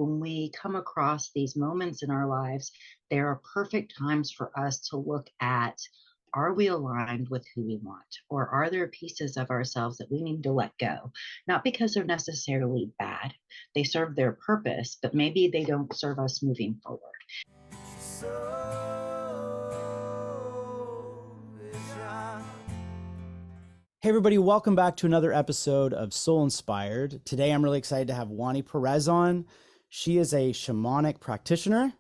when we come across these moments in our lives, there are perfect times for us to look at, are we aligned with who we want? Or are there pieces of ourselves that we need to let go? Not because they're necessarily bad. They serve their purpose, but maybe they don't serve us moving forward. Hey everybody, welcome back to another episode of Soul Inspired. Today I'm really excited to have Juanie Perez on. She is a shamanic practitioner,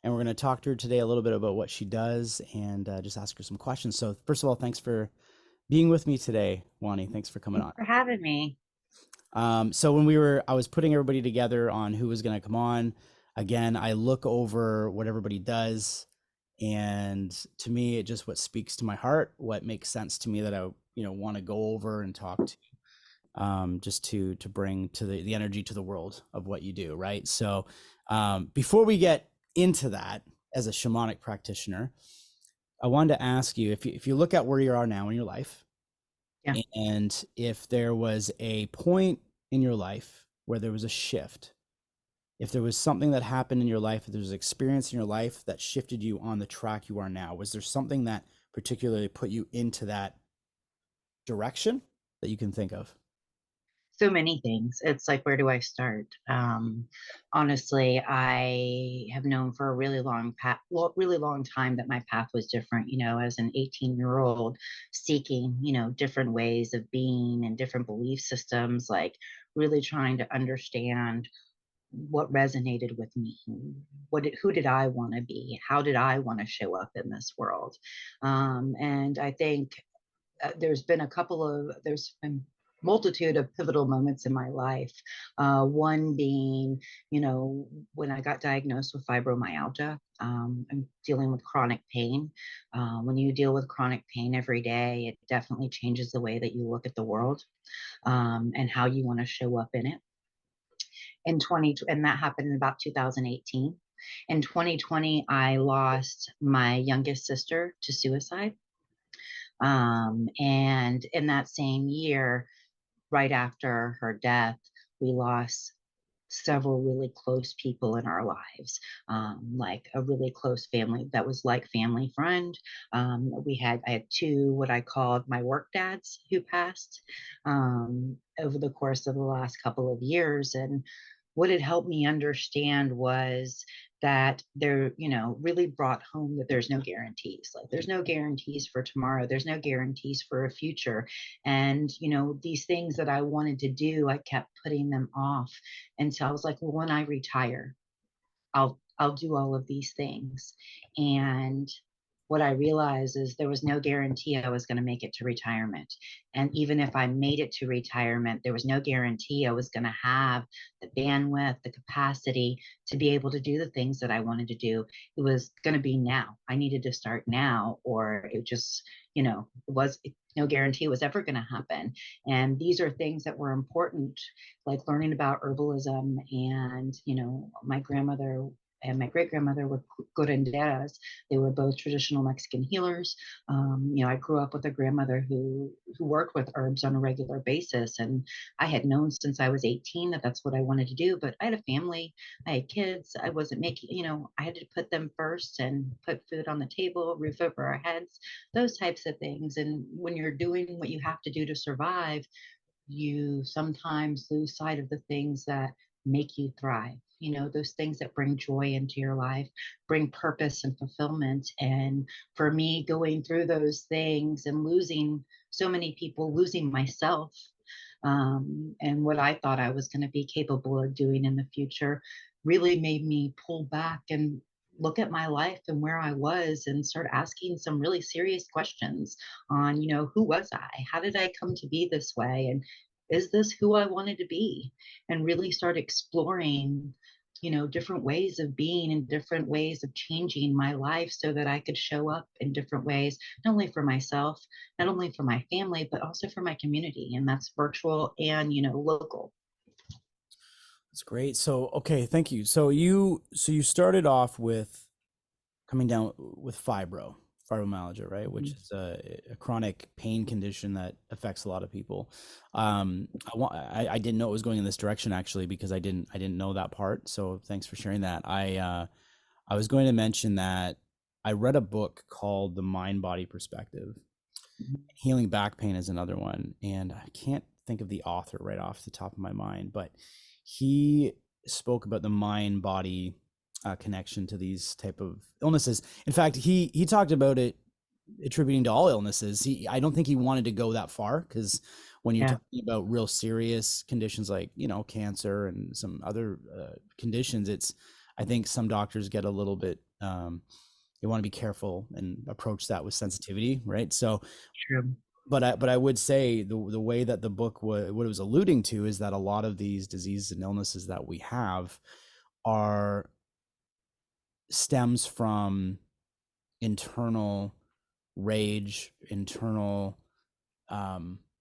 and we're going to talk to her today a little bit about what she does and just ask her some questions. So first of all, thanks for being with me today, Juanie. Thanks for coming on. Thanks for having me. So when I was putting everybody together on who was going to come on, again, I look over what everybody does, and to me, it just what speaks to my heart, what makes sense to me that I want to go over and talk to, just to bring to the energy to the world of what you do, right? So before we get into that, as a shamanic practitioner, I wanted to ask you, if you look at where you are now in your life, Yeah. and if there was a point in your life where there was a shift, if there was something that happened in your life, if there was an experience in your life that shifted you on the track you are now, was there something that particularly put you into that direction that you can think of? So many things. It's like, where do I start? Honestly, I have known for a really long really long time that my path was different, as an 18-year-old seeking, different ways of being and different belief systems, like really trying to understand what resonated with me. Who did I want to be? How did I want to show up in this world? And I think there's been multitude of pivotal moments in my life. One being, when I got diagnosed with fibromyalgia. I'm dealing with chronic pain. When you deal with chronic pain every day, it definitely changes the way that you look at the world, and how you want to show up in it. And that happened in about 2018. In 2020, I lost my youngest sister to suicide. And in that same year, right after her death, we lost several really close people in our lives, like a really close family that was like family friend. I had two, what I called my work dads, who passed over the course of the last couple of years. And what it helped me understand was that there, really brought home that there's no guarantees. Like, there's no guarantees for tomorrow. There's no guarantees for a future. And, these things that I wanted to do, I kept putting them off. And so I was like, well, when I retire, I'll do all of these things. And what I realized is there was no guarantee I was going to make it to retirement. And even if I made it to retirement, there was no guarantee I was going to have the bandwidth, the capacity to be able to do the things that I wanted to do. It was going to be now. I needed to start now, or it just, it was no guarantee it was ever going to happen. And these are things that were important, like learning about herbalism. And, my grandmother and my great grandmother were curanderas. They were both traditional Mexican healers. I grew up with a grandmother who worked with herbs on a regular basis, and I had known since I was 18 that that's what I wanted to do. But I had a family, I had kids. I wasn't making, I had to put them first and put food on the table, roof over our heads, those types of things. And when you're doing what you have to do to survive, you sometimes lose sight of the things that make you thrive. Those things that bring joy into your life, bring purpose and fulfillment. And for me, going through those things and losing so many people, losing myself, and what I thought I was going to be capable of doing in the future, really made me pull back and look at my life and where I was, and start asking some really serious questions on, who was I? How did I come to be this way? And is this who I wanted to be? And really start exploring, different ways of being and different ways of changing my life so that I could show up in different ways, not only for myself, not only for my family, but also for my community. And that's virtual and, local. That's great. So, okay, thank you. So you started off with coming down with fibro. Fibromyalgia, right? Which Mhm. is a chronic pain condition that affects a lot of people. I didn't know it was going in this direction actually, because I didn't know that part. So thanks for sharing that. I was going to mention that I read a book called The Mind Body Perspective. Healing Back Pain is another one, and I can't think of the author right off the top of my mind, but he spoke about the mind body connection to these type of illnesses. In fact, he talked about it attributing to all illnesses. I don't think he wanted to go that far, because when you're Yeah, talking about real serious conditions like, you know, cancer and some other conditions, it's, I think some doctors get a little bit you want to be careful and approach that with sensitivity, right? So true. but I would say the way that the book what it was alluding to is that a lot of these diseases and illnesses that we have are stems from internal rage, internal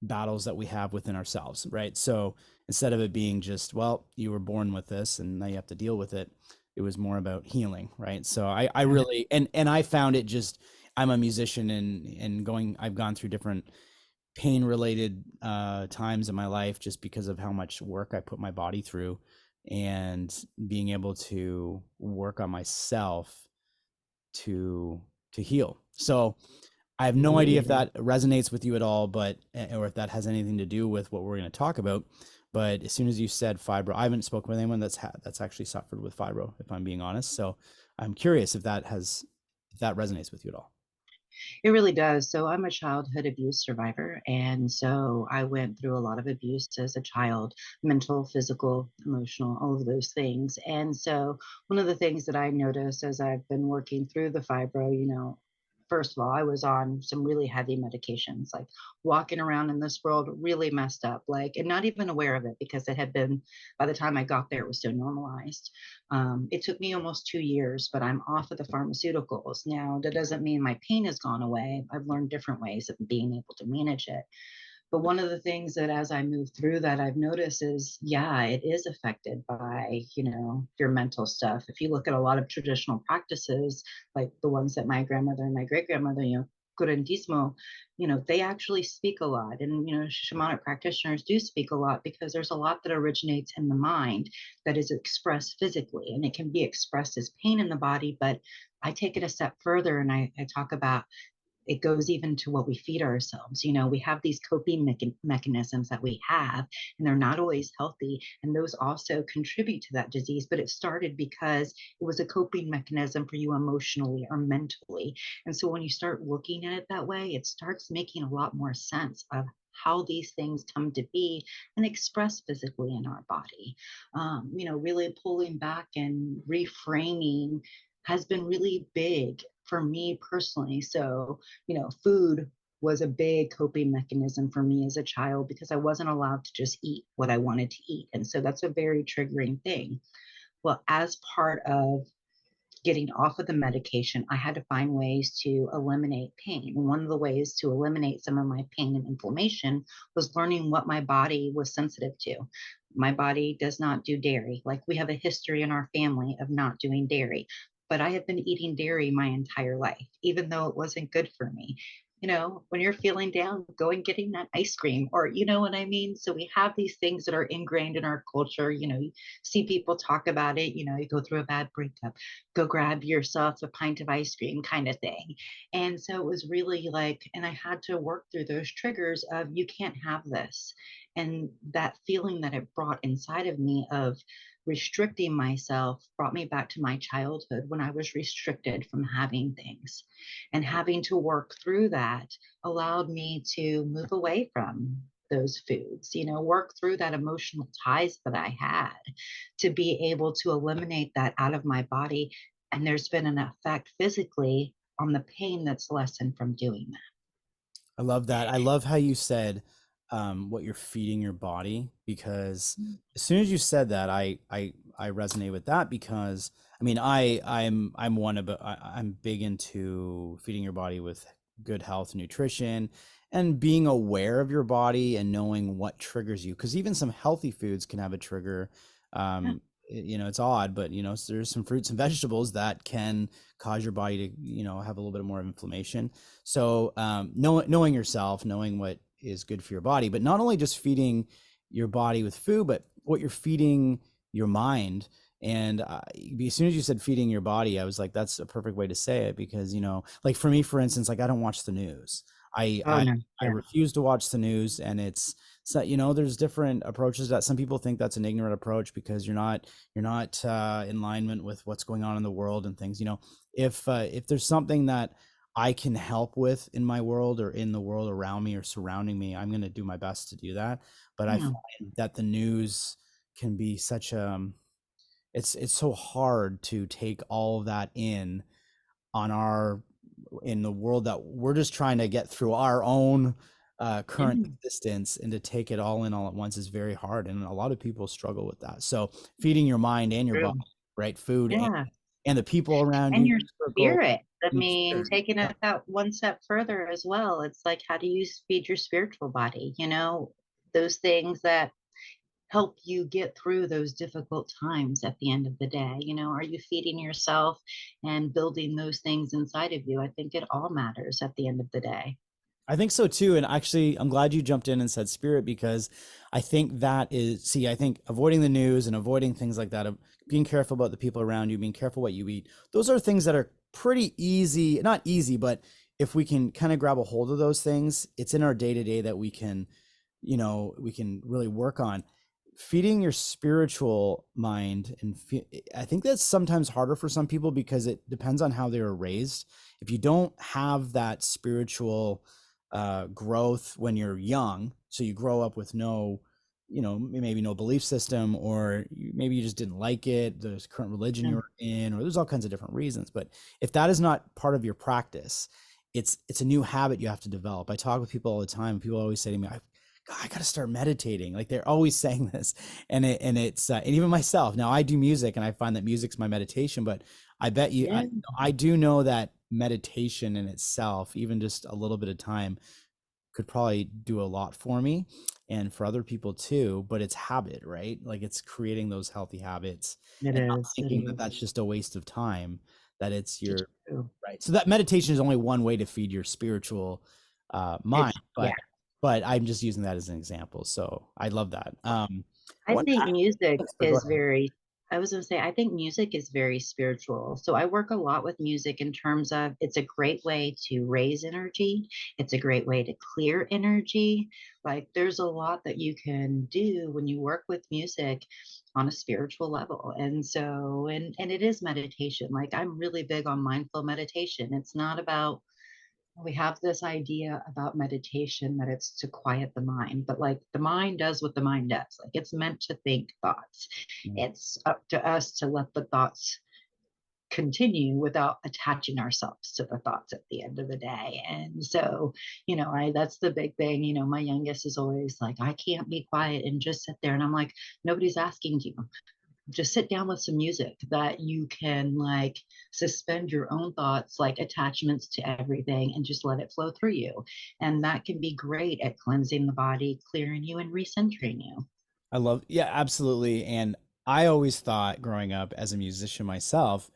battles that we have within ourselves, right? So instead of it being just, well, you were born with this and now you have to deal with it, it was more about healing, right? So I Yeah, really, and I found it just, I'm a musician, and I've gone through different pain related times in my life just because of how much work I put my body through, and being able to work on myself to heal. So I have no idea if that resonates with you at all, but or if that has anything to do with what we're going to talk about. But as soon as you said fibro, I haven't spoken with anyone that's actually suffered with fibro, if I'm being honest. So I'm curious if that resonates with you at all. it really does. So I'm a childhood abuse survivor. And so I went through a lot of abuse as a child, mental, physical, emotional, all of those things. And so one of the things that I noticed as I've been working through the fibro, first of all, I was on some really heavy medications, like walking around in this world really messed up, like, and not even aware of it because it had been, by the time I got there, it was so normalized. It took me almost 2 years, but I'm off of the pharmaceuticals. Now, that doesn't mean my pain has gone away. I've learned different ways of being able to manage it. But one of the things that as I move through that I've noticed is, yeah, it is affected by, your mental stuff. If you look at a lot of traditional practices, like the ones that my grandmother and my great grandmother, Curantismo, they actually speak a lot. And, shamanic practitioners do speak a lot because there's a lot that originates in the mind that is expressed physically. And it can be expressed as pain in the body, but I take it a step further and I talk about it goes even to what we feed ourselves. We have these coping mechanisms that we have, and they're not always healthy. And those also contribute to that disease. But it started because it was a coping mechanism for you emotionally or mentally. And so when you start looking at it that way, it starts making a lot more sense of how these things come to be and express physically in our body. Really pulling back and reframing has been really big for me personally. So, food was a big coping mechanism for me as a child because I wasn't allowed to just eat what I wanted to eat. And so that's a very triggering thing. Well, as part of getting off of the medication, I had to find ways to eliminate pain. And one of the ways to eliminate some of my pain and inflammation was learning what my body was sensitive to. My body does not do dairy. Like we have a history in our family of not doing dairy. But I have been eating dairy my entire life, even though it wasn't good for me. When you're feeling down, go and getting that ice cream, or you know what I mean? So we have these things that are ingrained in our culture. You see people talk about it, you go through a bad breakup, go grab yourself a pint of ice cream kind of thing. And so it was really like, and I had to work through those triggers of you can't have this. And that feeling that it brought inside of me of restricting myself brought me back to my childhood when I was restricted from having things. And having to work through that allowed me to move away from those foods, work through that emotional ties that I had to be able to eliminate that out of my body. And there's been an effect physically on the pain that's lessened from doing that. I love that. I love how you said what you're feeding your body, because as soon as you said that, I resonate with that, because I mean I'm one of I'm big into feeding your body with good health, nutrition, and being aware of your body and knowing what triggers you, because even some healthy foods can have a trigger. Yeah. it's odd, but there's some fruits and vegetables that can cause your body to have a little bit more inflammation. So knowing yourself, knowing what is good for your body, but not only just feeding your body with food, but what you're feeding your mind. And as soon as you said feeding your body, I was like, that's a perfect way to say it, because like for me, for instance, like I don't watch the news. I Oh I no, I yeah, refuse to watch the news, and it's so there's different approaches. That some people think that's an ignorant approach because you're not in alignment with what's going on in the world and things. If there's something that I can help with in my world or in the world around me or surrounding me, I'm going to do my best to do that. But I yeah, find that the news can be such it's so hard to take all of that on our in the world that we're just trying to get through our own current yeah, existence, and to take it all in all at once is very hard, and a lot of people struggle with that. So feeding your mind and your body, true, right, food yeah. and the people around And you, your your circle, spirit. I and your mean, spirit. taking Yeah. it that one step further as well. It's like, how do you feed your spiritual body? Those things that help you get through those difficult times at the end of the day. Are you feeding yourself and building those things inside of you? I think it all matters at the end of the day. I think so too. And actually, I'm glad you jumped in and said spirit, because I think that is, see, I think avoiding the news and avoiding things like that, of being careful about the people around you, being careful what you eat, those are things that are pretty easy, not easy, but if we can kind of grab a hold of those things, it's in our day to day that we can really work on feeding your spiritual mind. And I think that's sometimes harder for some people because it depends on how they were raised. If you don't have that spiritual growth when you're young, so you grow up with no, maybe no belief system, or maybe you just didn't like it, there's current religion Yeah. you're in, or there's all kinds of different reasons. But if that is not part of your practice, it's a new habit you have to develop. I talk with people all the time. People always say to me, God, I got to start meditating. Like they're always saying this, and even myself. Now I do music, and I find that music's my meditation. But I bet you, Yeah, I do know that meditation in itself, even just a little bit of time, could probably do a lot for me and for other people too. But it's habit, right? Like it's creating those healthy habits it and not is. It thinking that is. that's just a waste of time. That it's It's your true. right. So that meditation is only one way to feed your spiritual mind, Yeah. but I'm just using that as an example. So I love that. I One, think music go is ahead. very I was gonna say, I think music is very spiritual. So I work a lot with music in terms of it's a great way to raise energy. It's a great way to clear energy. Like there's a lot that you can do when you work with music on a spiritual level. And it is meditation. Like I'm really big on mindful meditation. It's not about we have this idea about meditation that it's to quiet the mind, but like the mind does what the mind does. Like it's meant to think thoughts. Mm. It's up to us to let the thoughts continue without attaching ourselves to the thoughts at the end of the day. And so, I that's the big thing. My youngest is always like, I can't be quiet and just sit there. And I'm like, nobody's asking you, just sit down with some music that you can like suspend your own thoughts, like attachments to everything, and just let it flow through you. And that can be great at cleansing the body, clearing you, and recentering you. I love, yeah, absolutely. And I always thought growing up as a musician myself,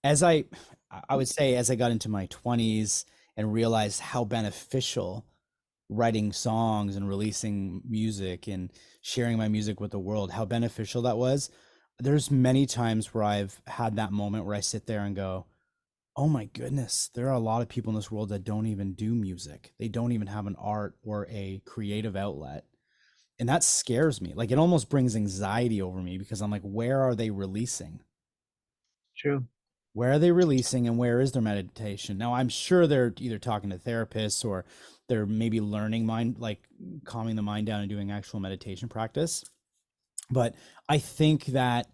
as I would say, as I got into my 20s and realized how beneficial writing songs and releasing music and sharing my music with the world, how beneficial that was. There's many times where I've had that moment where I sit there and go, oh my goodness, there are a lot of people in this world that don't even do music. They don't even have an art or a creative outlet. And that scares me. Like it almost brings anxiety over me because I'm like, where are they releasing? True. Where are they releasing, and where is their meditation? Now, I'm sure they're either talking to therapists, or they're maybe learning mind, like calming the mind down and doing actual meditation practice. But I think that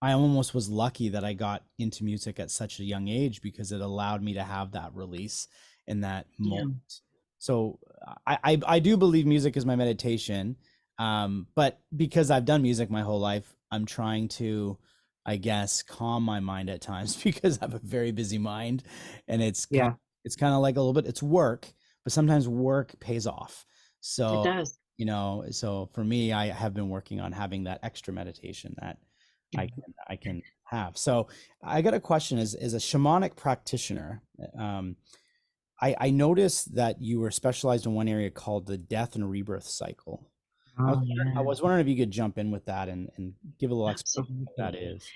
I almost was lucky that I got into music at such a young age, because it allowed me to have that release in that moment. Yeah. So I do believe music is my meditation. But because I've done music my whole life, I'm trying to, I guess, calm my mind at times because I have a very busy mind, and Yeah. it's kind of like a little bit, it's work, but sometimes work pays off. It So does. so for me, I have been working on having that extra meditation, that I can have. So I got a question as a shamanic practitioner. I noticed that you were specialized in one area called the death and rebirth cycle. Oh, I yeah, was wondering if you could jump in with that and give a little explanation what that absolutely. is.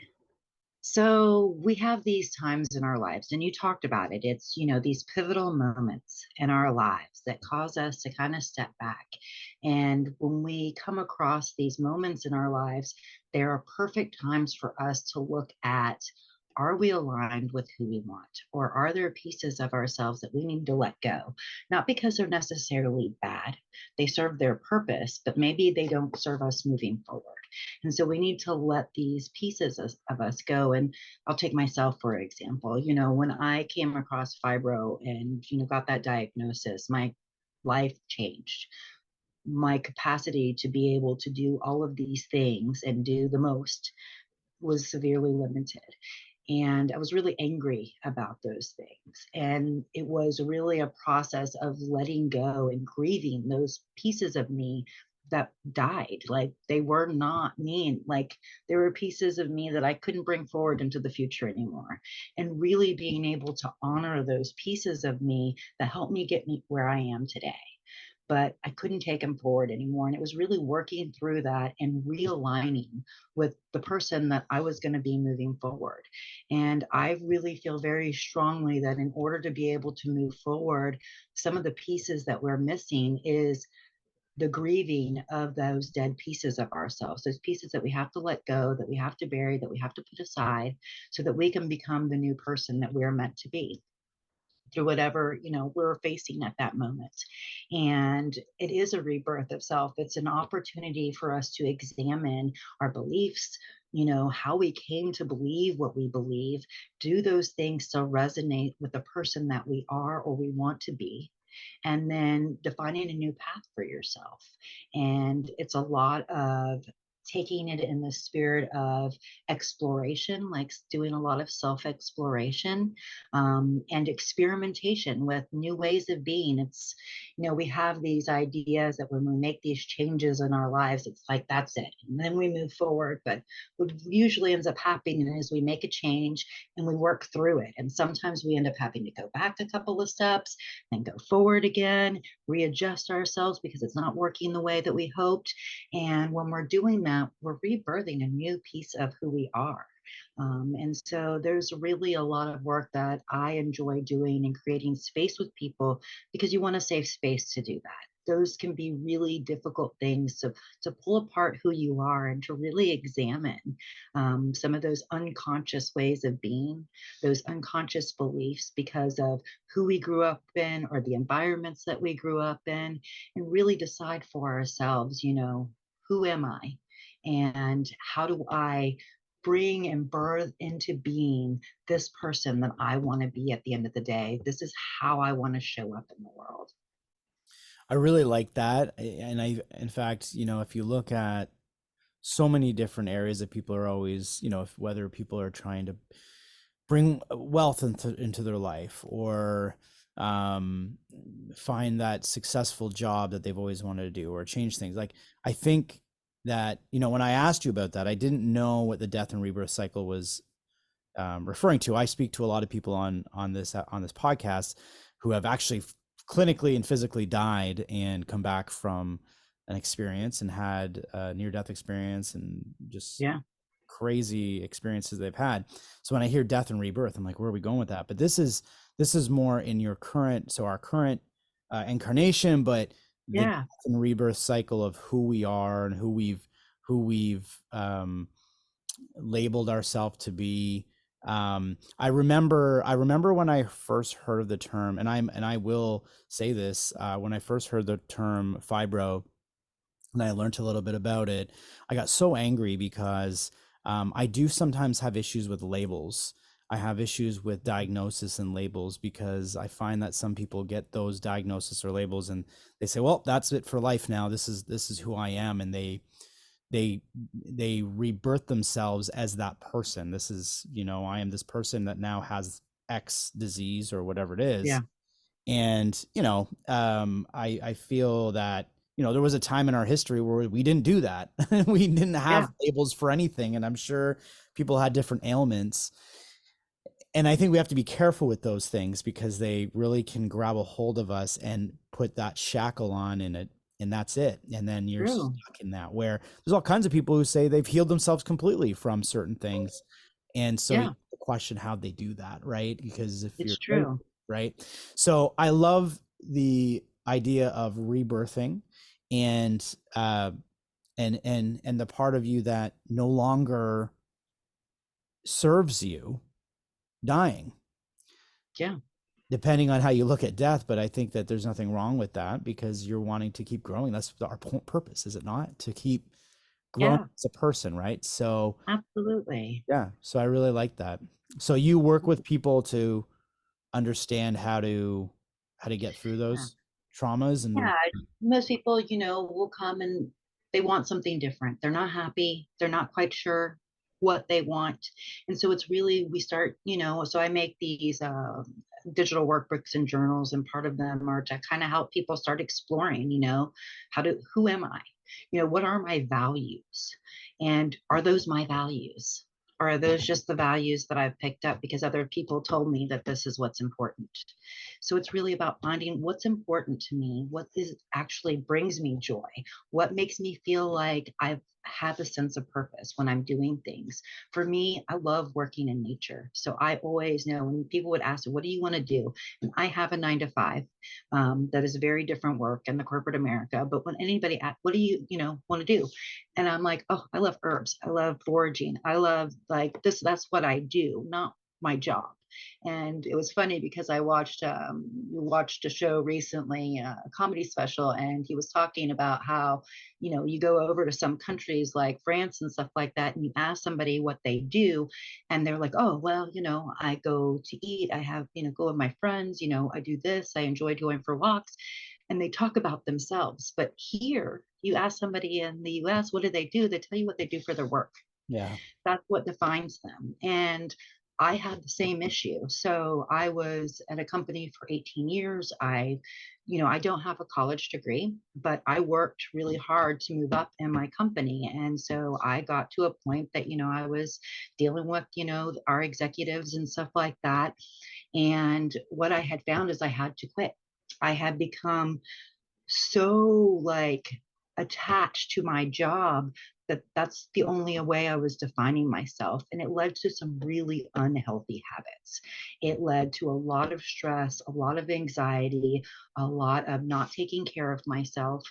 So we have these times in our lives, and you talked about it. It's, these pivotal moments in our lives that cause us to kind of step back. And when we come across these moments in our lives, there are perfect times for us to look at, are we aligned with who we want? Or are there pieces of ourselves that we need to let go? Not because they're necessarily bad, they serve their purpose, but maybe they don't serve us moving forward. And so we need to let these pieces of us go. And I'll take myself, for example. When I came across fibro and, got that diagnosis, my life changed. My capacity to be able to do all of these things and do the most was severely limited. And I was really angry about those things. And it was really a process of letting go and grieving those pieces of me that died. Like, they were not me. Like, there were pieces of me that I couldn't bring forward into the future anymore. And really being able to honor those pieces of me that helped me get me where I am today, but I couldn't take him forward anymore. And it was really working through that and realigning with the person that I was going to be moving forward. And I really feel very strongly that in order to be able to move forward, some of the pieces that we're missing is the grieving of those dead pieces of ourselves, those pieces that we have to let go, that we have to bury, that we have to put aside, so that we can become the new person that we're meant to be through whatever we're facing at that moment. And it is a rebirth of self. It's an opportunity for us to examine our beliefs, how we came to believe what we believe. Do those things still resonate with the person that we are or we want to be? And then defining a new path for yourself. And it's a lot of taking it in the spirit of exploration, like doing a lot of self exploration, and experimentation with new ways of being. It's, we have these ideas that when we make these changes in our lives, it's like, that's it. And then we move forward. But what usually ends up happening is we make a change and we work through it. And sometimes we end up having to go back a couple of steps and go forward again, readjust ourselves because it's not working the way that we hoped. And when we're doing that, we're rebirthing a new piece of who we are. And so there's really a lot of work that I enjoy doing and creating space with people, because you want a safe space to do that. Those can be really difficult things to pull apart who you are and to really examine some of those unconscious ways of being, those unconscious beliefs because of who we grew up in or the environments that we grew up in, and really decide for ourselves, who am I? And how do I bring and birth into being this person that I want to be at the end of the day? This is how I want to show up in the world. I really like that. And in fact, if you look at so many different areas that people are always, if whether people are trying to bring wealth into their life, or um, find that successful job that they've always wanted to do, or change things. Like, I think that, when I asked you about that, I didn't know what the death and rebirth cycle was referring to. I speak to a lot of people on this podcast who have actually clinically and physically died and come back from an experience and had a near death experience and just Yeah. crazy experiences they've had. So when I hear death and rebirth, I'm like, where are we going with that? But this is more in your current, so our current incarnation, but the Yeah. death and rebirth cycle of who we are and who we've labeled ourselves to be. I remember when I first heard of the term, and I will say this, when I first heard the term fibro and I learned a little bit about it, I got so angry because I do sometimes have issues with labels. I have issues with diagnosis and labels because I find that some people get those diagnosis or labels and they say, well, that's it for life now. This is who I am. And they rebirth themselves as that person. This is, I am this person that now has X disease or whatever it is. Yeah. And I feel that there was a time in our history where we didn't do that. We didn't Yeah, have labels for anything. And I'm sure people had different ailments. And I think we have to be careful with those things because they really can grab a hold of us and put that shackle on in it. And that's it. And then you're true. stuck in that, where there's all kinds of people who say they've healed themselves completely from certain things. And so you Yeah, have to question how they do that, right? Because if it's you're true. right. So I love the idea of rebirthing, and and the part of you that no longer serves you dying, Yeah, depending on how you look at death. But I think that there's nothing wrong with that because you're wanting to keep growing. That's our purpose, is it not? To keep growing yeah, as a person, right? So absolutely. yeah, so I really like that. So you work with people to understand how to get through Yeah. those traumas and. Yeah, most people, will come and they want something different. They're not happy. They're not quite sure what they want. And so it's really, we start, so I make these digital workbooks and journals, and part of them are to kind of help people start exploring, who am I? What are my values? And are those my values? Or are those just the values that I've picked up because other people told me that this is what's important? So it's really about finding what's important to me, what is actually brings me joy, what makes me feel like I've have a sense of purpose when I'm doing things. For me, I love working in nature. So I always know when people would ask, what do you want to do? And I have a 9 to 5 that is very different work in the corporate America. But when anybody asks, what do you want to do? And I'm like, oh, I love herbs. I love foraging. I love like this. That's what I do, not my job. And it was funny because I watched a show recently, a comedy special, and he was talking about how you go over to some countries like France and stuff like that, and you ask somebody what they do, and they're like, oh well, I go to eat, I have go with my friends, I do this, I enjoy going for walks, and they talk about themselves. But here, you ask somebody in the US, what do? They tell you what they do for their work. Yeah. That's what defines them. And I had the same issue. So I was at a company for 18 years. I don't have a college degree, but I worked really hard to move up in my company. And so I got to a point that, I was dealing with, our executives and stuff like that. And what I had found is I had to quit. I had become so like attached to my job that that's the only way I was defining myself. And it led to some really unhealthy habits. It led to a lot of stress, a lot of anxiety, a lot of not taking care of myself.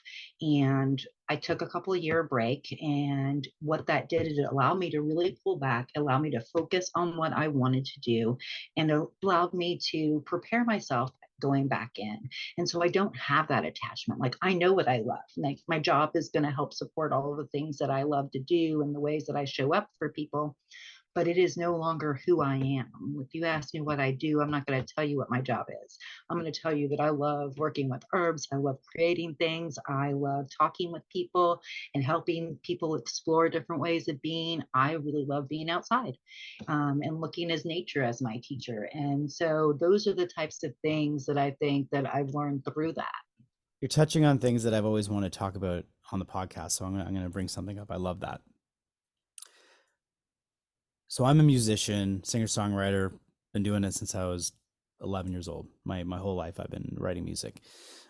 And I took a couple of year break. And what that did is it allowed me to really pull back, allow me to focus on what I wanted to do, and it allowed me to prepare myself going back in. And so I don't have that attachment. Like I know what I love. Like my job is going to help support all of the things that I love to do and the ways that I show up for people, but it is no longer who I am. If you ask me what I do, I'm not going to tell you what my job is. I'm going to tell you that I love working with herbs. I love creating things. I love talking with people and helping people explore different ways of being. I really love being outside and looking as nature as my teacher. And so those are the types of things that I think that I've learned through that. You're touching on things that I've always wanted to talk about on the podcast. So I'm gonna bring something up. I love that. So I'm a musician, singer songwriter. Been doing it since I was 11 years old. My whole life I've been writing music.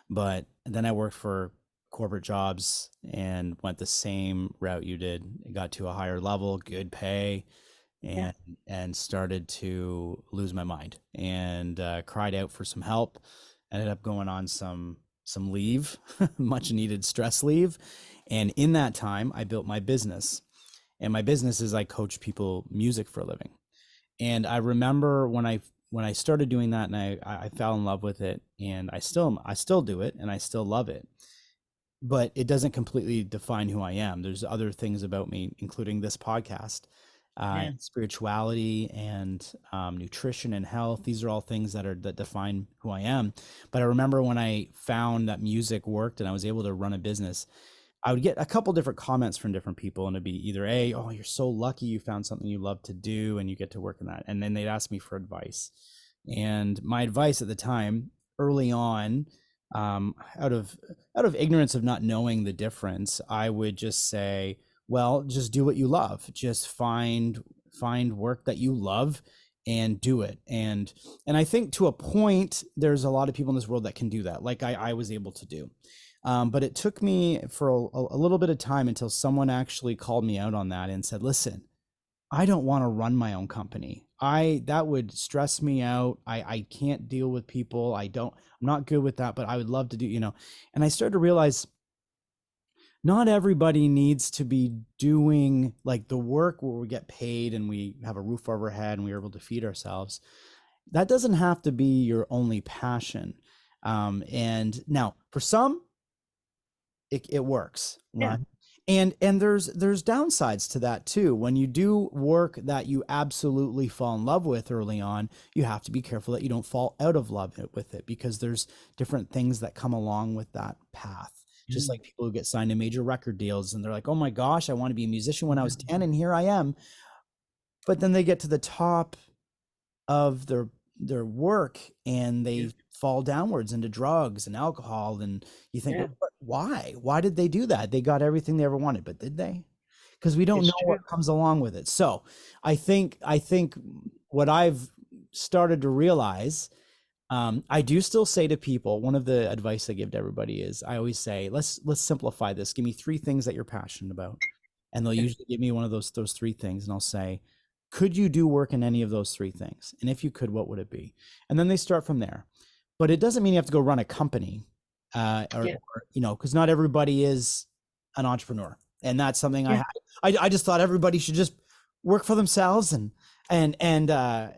But then I worked for corporate jobs and went the same route you did. Got to a higher level, good pay, Yeah. and started to lose my mind and cried out for some help. Ended up going on some leave, much needed stress leave, and in that time I built my business. And my business is I coach people music for a living. And I remember when I started doing that, and I fell in love with it, and I still do it, and I still love it, but it doesn't completely define who I am. There's other things about me, including this podcast, Yeah. spirituality, and nutrition and health. These are all things that define who I am. But I remember when I found that music worked and I was able to run a business, I would get a couple different comments from different people, and it'd be either oh, you're so lucky you found something you love to do and you get to work in that. And then they'd ask me for advice. And my advice at the time, early on, out of ignorance of not knowing the difference, I would just say, well, just do what you love. Just find work that you love and do it. And I think to a point, there's a lot of people in this world that can do that, like I was able to do. But it took me for a little bit of time until someone actually called me out on that and said, listen, I don't want to run my own company. That would stress me out. I can't deal with people. I'm not good with that, but I would love to do, and I started to realize not everybody needs to be doing like the work where we get paid and we have a roof over our head and we're able to feed ourselves. That doesn't have to be your only passion. And now for some, it works, Yeah. right? And there's downsides to that too. When you do work that you absolutely fall in love with early on, you have to be careful that you don't fall out of love with it, because there's different things that come along with that path. Just Mm. like people who get signed to major record deals and they're like, oh my gosh, I want to be a musician when I was 10 and here I am. But then they get to the top of their work and Yeah. they fall downwards into drugs and alcohol, and you think, Yeah. well, why did they do that? They got everything they ever wanted, but did they? Because we don't It's know what true. comes along with it. So I think what I've started to realize, I do still say to people, one of the advice I give to everybody is I always say, let's simplify this. Give me 3 things that you're passionate about. And they'll Yeah. usually give me one of those 3 things. And I'll say, could you do work in any of those 3 things? And if you could, what would it be? And then they start from there. But it doesn't mean you have to go run a company, Yeah. because not everybody is an entrepreneur. And that's something Yeah. I just thought everybody should just work for themselves and yeah,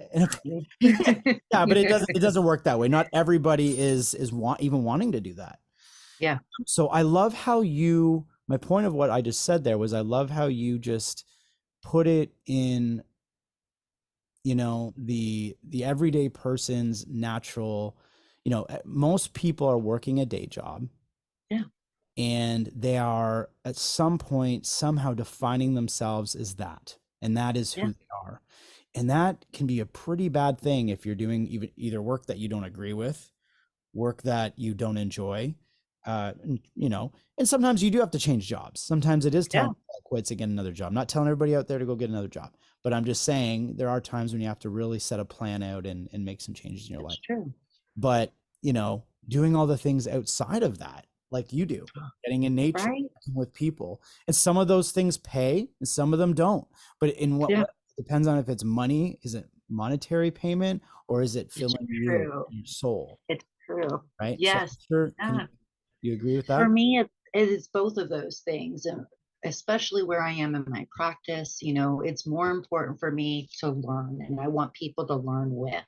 but it doesn't work that way. Not everybody is even wanting to do that. Yeah. So my point of what I just said there was, I love how you just put it in, the everyday person's natural, most people are working a day job Yeah. and they are at some point somehow defining themselves as that, and that is Yeah. who they are. And that can be a pretty bad thing if you're doing either work that you don't agree with, work that you don't enjoy, and sometimes you do have to change jobs. Sometimes it is time Yeah. to call it quits and get another job. I'm not telling everybody out there to go get another job, but I'm just saying there are times when you have to really set a plan out and make some changes in your It's life. true. But, doing all the things outside of that, like you do, getting in nature, Right. working with people, and some of those things pay and some of them don't. But in what Yeah. way? It depends on if it's money, is it monetary payment, or is it It's filling you true. your soul, It's true. right? So Yes. I'm sure, can Yeah. you agree with For that? me, it is both of those things. And especially where I am in my practice, it's more important for me to learn, and I want people to learn with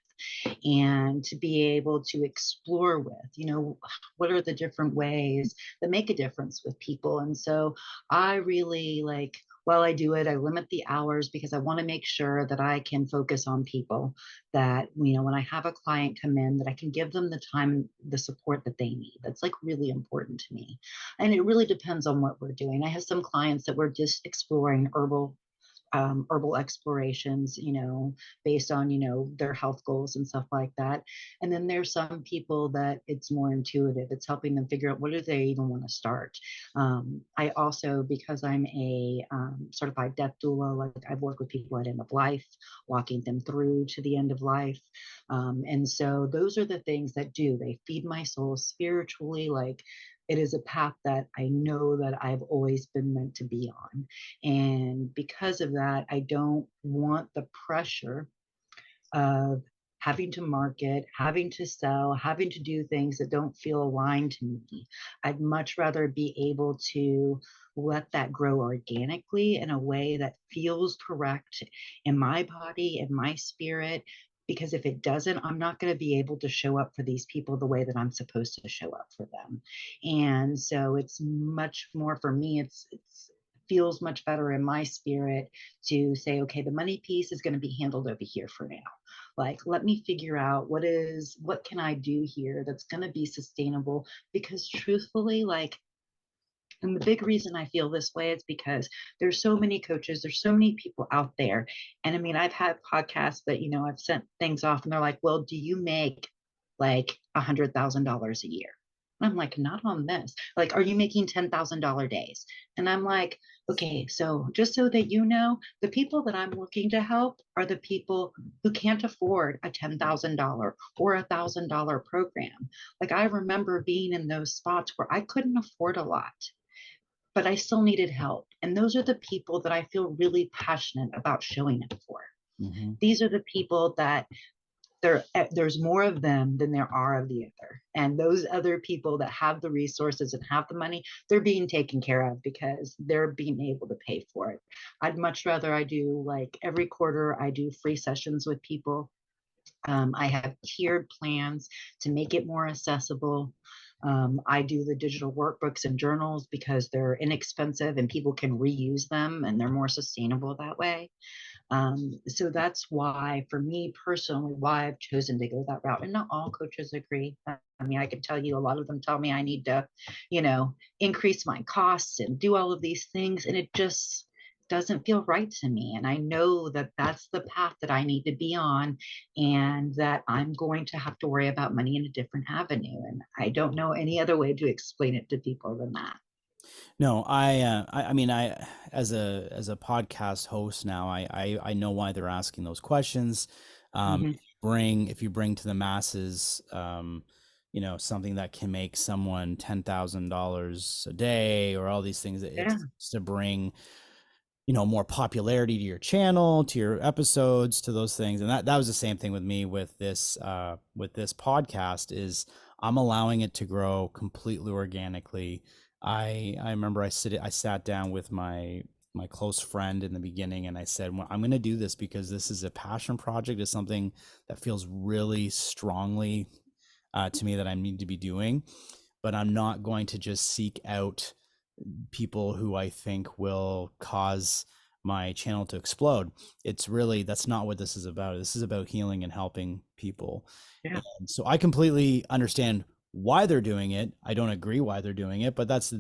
and to be able to explore with, what are the different ways that make a difference with people. And so I really like, while I do it, I limit the hours because I want to make sure that I can focus on people, that, when I have a client come in, that I can give them the time, the support that they need. That's like really important to me. And it really depends on what we're doing. I have some clients that we're just exploring herbal explorations, based on, their health goals and stuff like that. And then there's some people that it's more intuitive. It's helping them figure out what do they even want to start. I also, because I'm a certified death doula, like I've worked with people at end of life, walking them through to the end of life. And so those are the things that they feed my soul spiritually. Like it is a path that I know that I've always been meant to be on. And because of that, I don't want the pressure of having to market, having to sell, having to do things that don't feel aligned to me. I'd much rather be able to let that grow organically in a way that feels correct in my body, in my spirit. Because if it doesn't, I'm not going to be able to show up for these people the way that I'm supposed to show up for them. And so it's much more for me, it's feels much better in my spirit to say, okay, the money piece is going to be handled over here for now. Like, let me figure out what can I do here that's going to be sustainable? Because truthfully, like, and the big reason I feel this way is because there's so many coaches, there's so many people out there. And I mean, I've had podcasts that, I've sent things off and they're like, well, do you make like $100,000 a year? I'm like, not on this. Like, are you making $10,000 days? And I'm like, okay, so just so that you know, the people that I'm looking to help are the people who can't afford a $10,000 or $1,000 program. Like, I remember being in those spots where I couldn't afford a lot, but I still needed help. And those are the people that I feel really passionate about showing up for. Hmm. These are the people that there's more of them than there are of the other. And those other people that have the resources and have the money, they're being taken care of because they're being able to pay for it. I'd much rather I do like every quarter, I do free sessions with people. I have tiered plans to make it more accessible. I do the digital workbooks and journals because they're inexpensive and people can reuse them and they're more sustainable that way. So that's why, for me personally, why I've chosen to go that route. And not all coaches agree. I mean, I can tell you a lot of them tell me I need to, increase my costs and do all of these things. And it just doesn't feel right to me. And I know that that's the path that I need to be on and that I'm going to have to worry about money in a different avenue. And I don't know any other way to explain it to people than that. No, I mean, as a podcast host now, I know why they're asking those questions. Hmm. If you bring to the masses, something that can make someone $10,000 a day or all these things, Yeah, it's to bring, more popularity to your channel, to your episodes, to those things. And that was the same thing with me with this podcast is I'm allowing it to grow completely organically. I remember I sat down with my close friend in the beginning and I said, well, I'm going to do this because this is a passion project. It's something that feels really strongly to me that I need to be doing, but I'm not going to just seek out people who I think will cause my channel to explode. It's really, that's not what this is about. This is about healing and helping people. yeah, And so I completely understand why they're doing it. I don't agree why they're doing it, but it's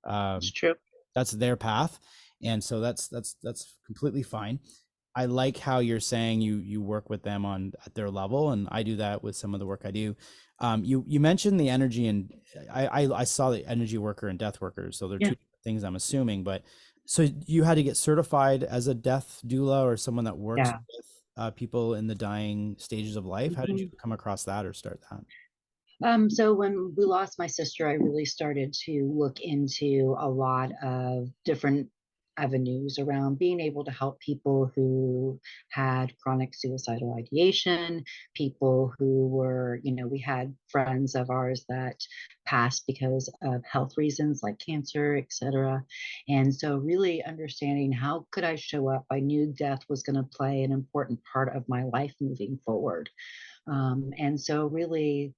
um, true. that's their path. And so that's completely fine. I like how you're saying you work with them on at their level, and I do that with some of the work I do. You mentioned the energy, and I saw the energy worker and death workers, so they're Yeah, two different things I'm assuming. But so you had to get certified as a death doula or someone that works yeah. with people in the dying stages of life. How did you Mhm. come across that or start that? So when we lost my sister, I really started to look into a lot of different avenues around being able to help people who had chronic suicidal ideation, people who were, we had friends of ours that passed because of health reasons like cancer, etc. And so really understanding how could I show up, I knew death was going to play an important part of my life moving forward. And so really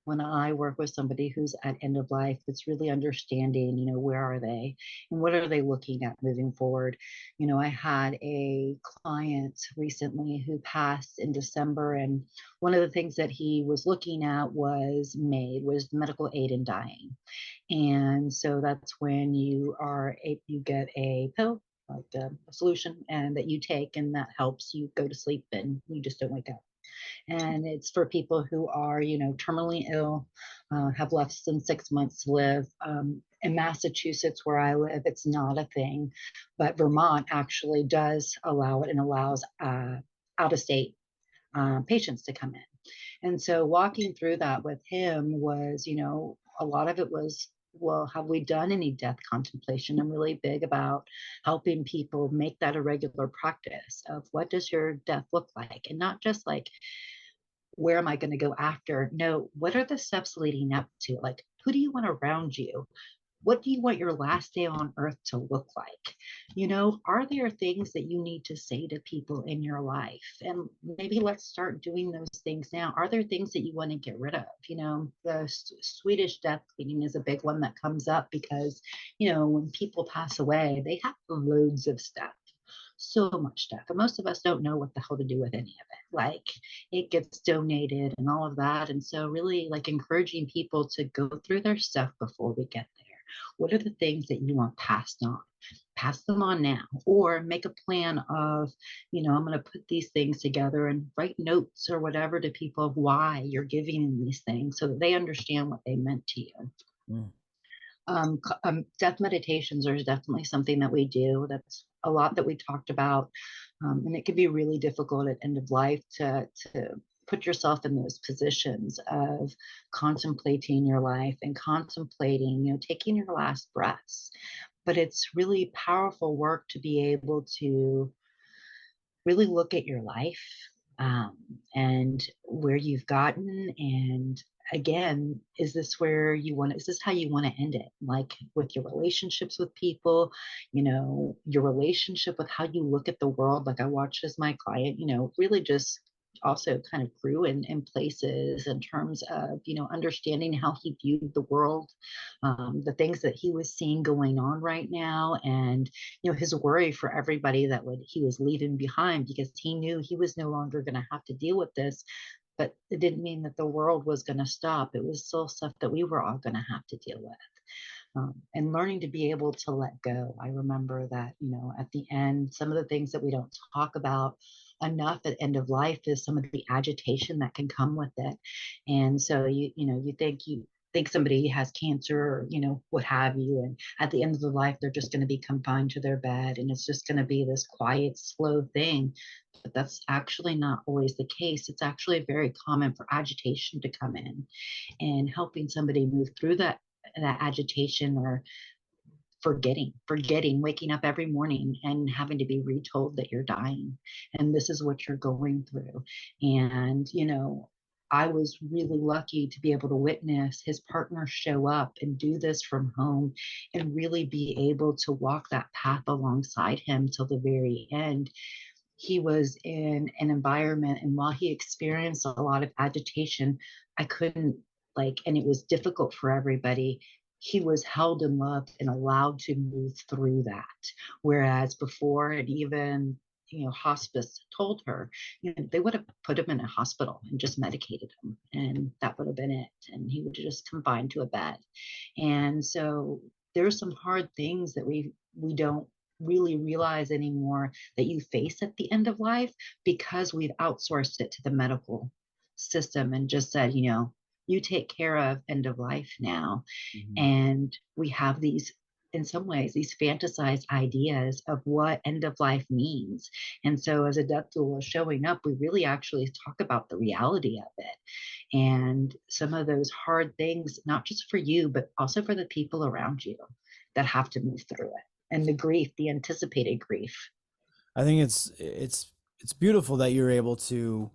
when I work with somebody who's at end of life, it's really understanding, where are they and what are they looking at moving forward. I had a client recently who passed in December, and one of the things that he was looking at was medical aid in dying. And so that's when you get a pill, like a solution, and that you take, and that helps you go to sleep and you just don't wake up. And it's for people who are, terminally ill, have less than 6 months to live. In Massachusetts, where I live, it's not a thing, but Vermont actually does allow it and allows out of state patients to come in. And so walking through that with him was, a lot of it was, well, have we done any death contemplation? I'm really big about helping people make that a regular practice of what does your death look like? And not just like, where am I going to go after? No, what are the steps leading up to? Like, who do you want around you? What do you want your last day on earth to look like? Are there things that you need to say to people in your life? And maybe let's start doing those things now. Are there things that you want to get rid of? The Swedish death cleaning is a big one that comes up because, when people pass away, they have loads of stuff, so much stuff. And most of us don't know what the hell to do with any of it. Like it gets donated and all of that. And so really like encouraging people to go through their stuff before we get there. What are the things that you want passed on? Pass them on now, or make a plan of, I'm going to put these things together and write notes or whatever to people of why you're giving them these things so that they understand what they meant to you. Mm. Death meditations are definitely something that we do. That's a lot that we talked about. And it can be really difficult at end of life to put yourself in those positions of contemplating your life and contemplating, taking your last breaths. But it's really powerful work to be able to really look at your life, um, and where you've gotten. And again, is this where you want is this how you want to end it, like with your relationships with people, your relationship with how you look at the world. Like I watched as my client, really just also kind of grew in places in terms of understanding how he viewed the world, the things that he was seeing going on right now, and his worry for everybody that would he was leaving behind, because he knew he was no longer going to have to deal with this. But it didn't mean that the world was going to stop. It was still stuff that we were all going to have to deal with. And learning to be able to let go. I remember that, at the end, some of the things that we don't talk about enough at end of life is some of the agitation that can come with it. And so you think somebody has cancer, or what have you, and at the end of the life they're just going to be confined to their bed, and it's just going to be this quiet, slow thing. But that's actually not always the case. It's actually very common for agitation to come in, and helping somebody move through that agitation, or forgetting, waking up every morning and having to be retold that you're dying and this is what you're going through. And I was really lucky to be able to witness his partner show up and do this from home, and really be able to walk that path alongside him till the very end. He was in an environment, and while he experienced a lot of agitation, I couldn't, and it was difficult for everybody, he was held and loved and allowed to move through that. Whereas before, and even hospice told her, they would have put him in a hospital and just medicated him, and that would have been it, and he would have just confined to a bed. And so there's some hard things that we don't really realize anymore that you face at the end of life, because we've outsourced it to the medical system and just said, you take care of end of life now. Mhm. And we have these, in some ways, these fantasized ideas of what end of life means. And so as a death doula showing up, we really actually talk about the reality of it, and some of those hard things, not just for you, but also for the people around you that have to move through it, and the grief, the anticipated grief. I think it's beautiful that you're able to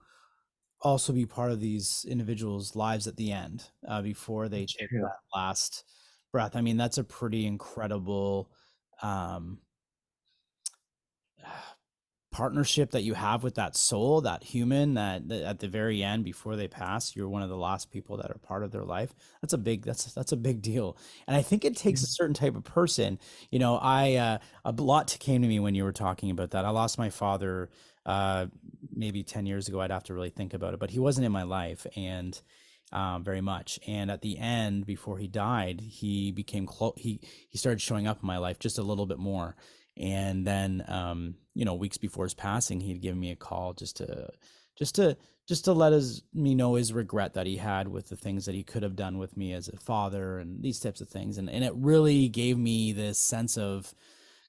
also be part of these individuals' lives at the end, before they It's take true. that last breath. I mean, that's a pretty incredible um, partnership that you have with that soul, that human, that at the very end, before they pass, you're one of the last people that are part of their life. That's a big deal. And I think it takes a certain type of person. A lot came to me when you were talking about that. I lost my father maybe 10 years ago. I'd have to really think about it, but he wasn't in my life, and very much. And at the end, before he died, he became close. He started showing up in my life just a little bit more. And then, weeks before his passing, he'd given me a call just to, let me know his regret that he had with the things that he could have done with me as a father and these types of things. And it really gave me this sense of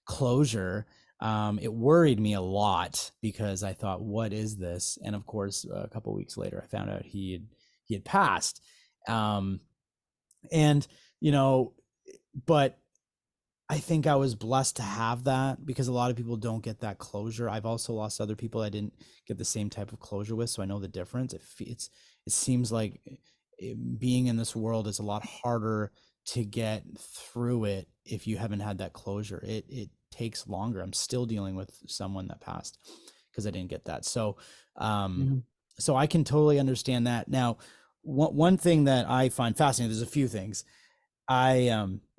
closure. It worried me a lot because I thought, what is this? And of course, a couple of weeks later, I found out he had passed. Um, and, you know, but I think I was blessed to have that, because a lot of people don't get that closure. I've also lost other people I didn't get the same type of closure with, so I know the difference. It seems like being in this world is a lot harder to get through it if you haven't had that closure. It takes longer. I'm still dealing with someone that passed because I didn't get that. So Mhm. so I can totally understand that. Now, one thing that I find fascinating, there's a few things.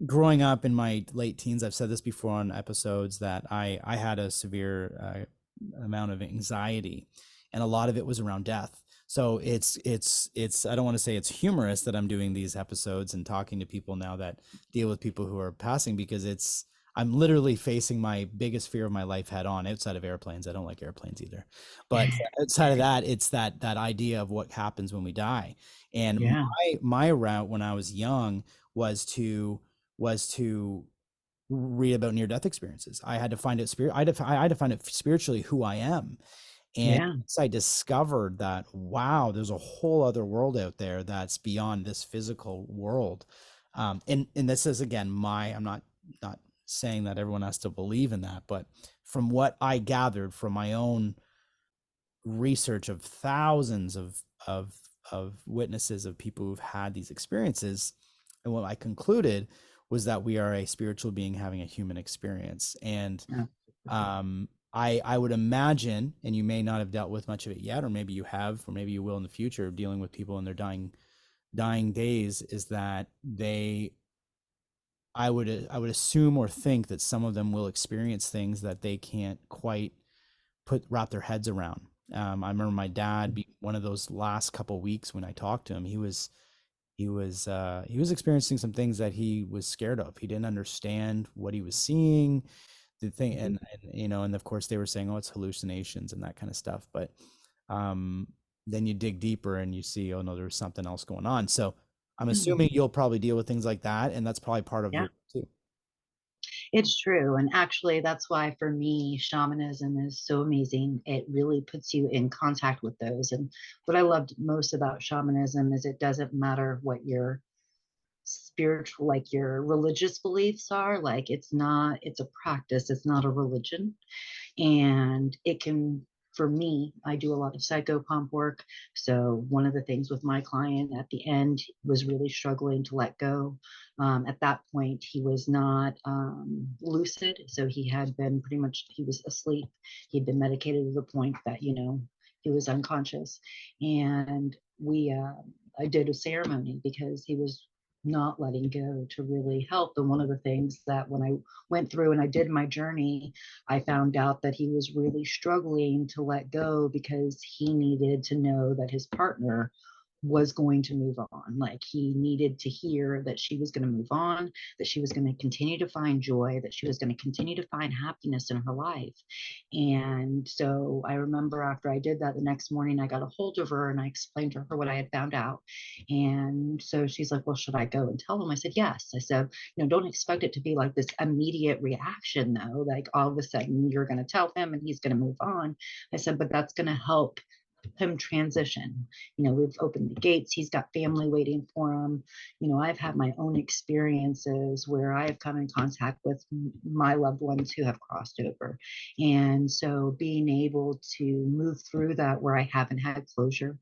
Growing up in my late teens, I've said this before on episodes, that I had a severe amount of anxiety, and a lot of it was around death. So it's I don't want to say it's humorous that I'm doing these episodes and talking to people now that deal with people who are passing, because I'm literally facing my biggest fear of my life head on, outside of airplanes. I don't like airplanes either. But outside of that, it's that idea of what happens when we die. And Yeah. my route when I was young was to read about near death experiences. I had to find it I had to find it spiritually who I am. And Yeah. once I discovered that, wow, there's a whole other world out there that's beyond this physical world. And this is again I'm not saying that everyone has to believe in that, but from what I gathered from my own research of thousands of witnesses of people who've had these experiences, and what I concluded was that we are a spiritual being having a human experience. And Yeah. I would imagine, and you may not have dealt with much of it yet, or maybe you have, or maybe you will in the future, dealing with people in their dying days, is that I would assume or think that some of them will experience things that they can't quite wrap their heads around. I remember my dad, one of those last couple weeks when I talked to him, he was experiencing some things that he was scared of. He didn't understand what he was seeing, the thing, Mhm. and of course they were saying, oh, it's hallucinations and that kind of stuff. But um, then you dig deeper and you see, oh no, there's something else going on. So I'm Mhm. assuming you'll probably deal with things like that, and that's probably part of Yeah. your too. It's true. And actually, that's why for me, shamanism is so amazing. It really puts you in contact with those. And what I loved most about shamanism is it doesn't matter what your spiritual, like your religious beliefs are. Like it's a practice, it's not a religion. And it can, for me, I do a lot of psychopomp work. So one of the things with my client at the end was really struggling to let go. At that point he was not lucid, so he had been pretty much, he was asleep. He'd been medicated to the point that he was unconscious. And I did a ceremony because he was not letting go to really help. And one of the things that when I went through and I did my journey, I found out that he was really struggling to let go because he needed to know that his partner was going to move on. Like he needed to hear that she was going to move on, that she was going to continue to find joy, that she was going to continue to find happiness in her life. And so I remember after I did that, the next morning I got a hold of her and I explained to her what I had found out. And so she's like, well, should I go and tell him? I said, yes. I said, don't expect it to be like this immediate reaction though. Like all of a sudden you're going to tell him and he's going to move on. I said, but that's going to help him transition. We've opened the gates. He's got family waiting for him. I've had my own experiences where I have come in contact with my loved ones who have crossed over. And so being able to move through that where I haven't had closure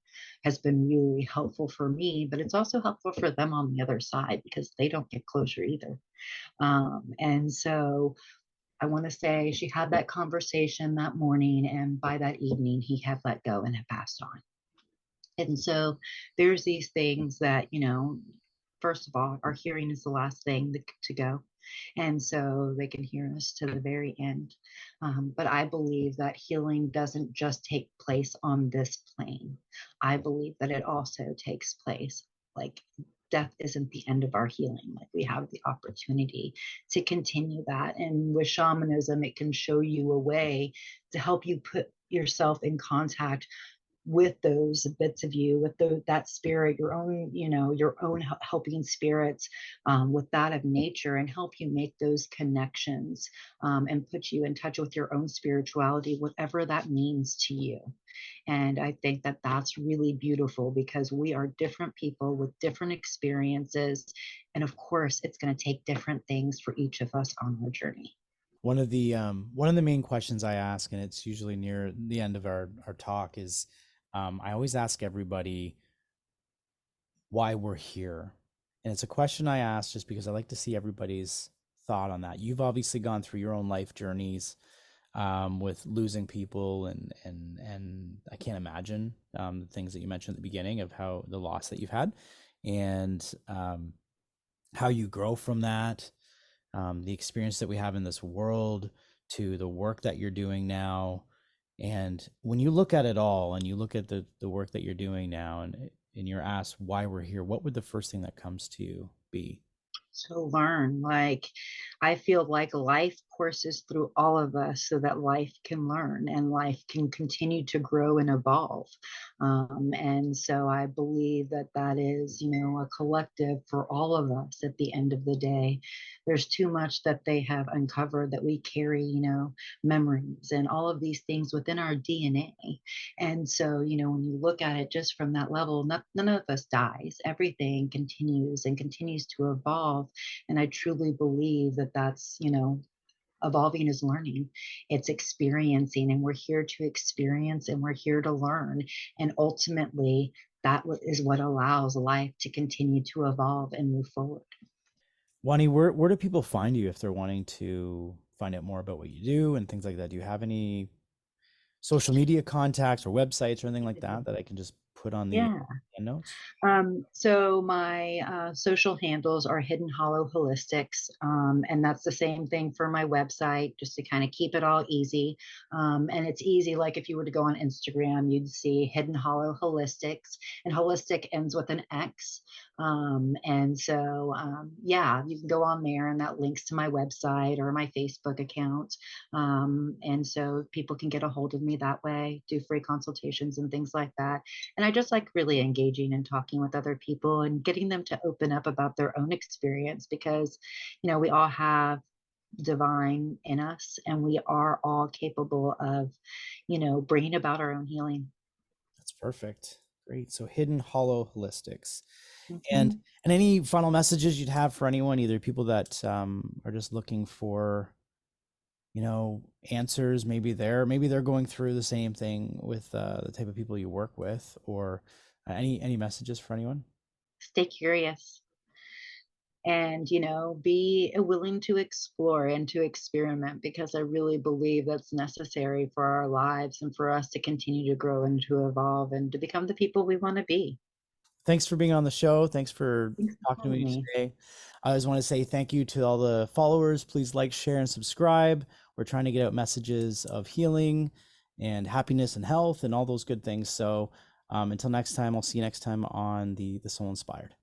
has been really helpful for me, but it's also helpful for them on the other side because they don't get closure either. And so I want to say she had that conversation that morning, and by that evening, he had let go and had passed on. And so there's these things that, first of all, our hearing is the last thing to go. And so they can hear us to the very end. But I believe that healing doesn't just take place on this plane. I believe that it also takes place, like, death isn't the end of our healing. Like, we have the opportunity to continue that. And with shamanism, it can show you a way to help you put yourself in contact with those bits of you, with that spirit, your own, your own helping spirits, with that of nature, and help you make those connections, and put you in touch with your own spirituality, whatever that means to you. And I think that that's really beautiful because we are different people with different experiences. And of course, it's going to take different things for each of us on our journey. One of the main questions I ask, and it's usually near the end of our talk, is I always ask everybody why we're here. And it's a question I ask just because I like to see everybody's thought on that. You've obviously gone through your own life journeys, with losing people, and I can't imagine the things that you mentioned at the beginning of how the loss that you've had, and how you grow from that, the experience that we have in this world, to the work that you're doing now. And when you look at it all and you look at the work that you're doing now, and you're asked why we're here, what would the first thing that comes to you be? To learn. Like, I feel like life courses through all of us so that life can learn and life can continue to grow and evolve. And so I believe that that is, a collective for all of us at the end of the day. There's too much that they have uncovered that we carry, memories and all of these things within our DNA. And so, when you look at it just from that level, none of us dies. Everything continues and continues to evolve. And I truly believe that that's, evolving is learning. It's experiencing, and we're here to experience and we're here to learn. And ultimately, is what allows life to continue to evolve and move forward. Wani, where do people find you if they're wanting to find out more about what you do and things like that? Do you have any social media contacts or websites or anything like that that I can just put on the Yeah. notes? So my social handles are Hidden Hollow Holistics, and that's the same thing for my website, just to kind of keep it all easy. And it's easy, like if you were to go on Instagram, you'd see Hidden Hollow Holistics, and holistic ends with an X. And so, yeah, you can go on there, and that links to my website or my Facebook account. And so people can get a hold of me that way, do free consultations and things like that. And I just like really engaging and talking with other people and getting them to open up about their own experience because, we all have divine in us and we are all capable of, bringing about our own healing. That's perfect. Great. So Hidden Hollow Holistics. And Mhm. and any final messages you'd have for anyone, either people that are just looking for, answers, maybe they're going through the same thing with the type of people you work with, or any messages for anyone? Stay curious and, be willing to explore and to experiment because I really believe that's necessary for our lives and for us to continue to grow and to evolve and to become the people we want to be. Thanks for being on the show. Thanks for Thanks for talking to calling me me. today. I just want to say thank you to all the followers. Please like, share, and subscribe. We're trying to get out messages of healing and happiness and health and all those good things. So until next time, I'll see you next time on the Soul Inspired.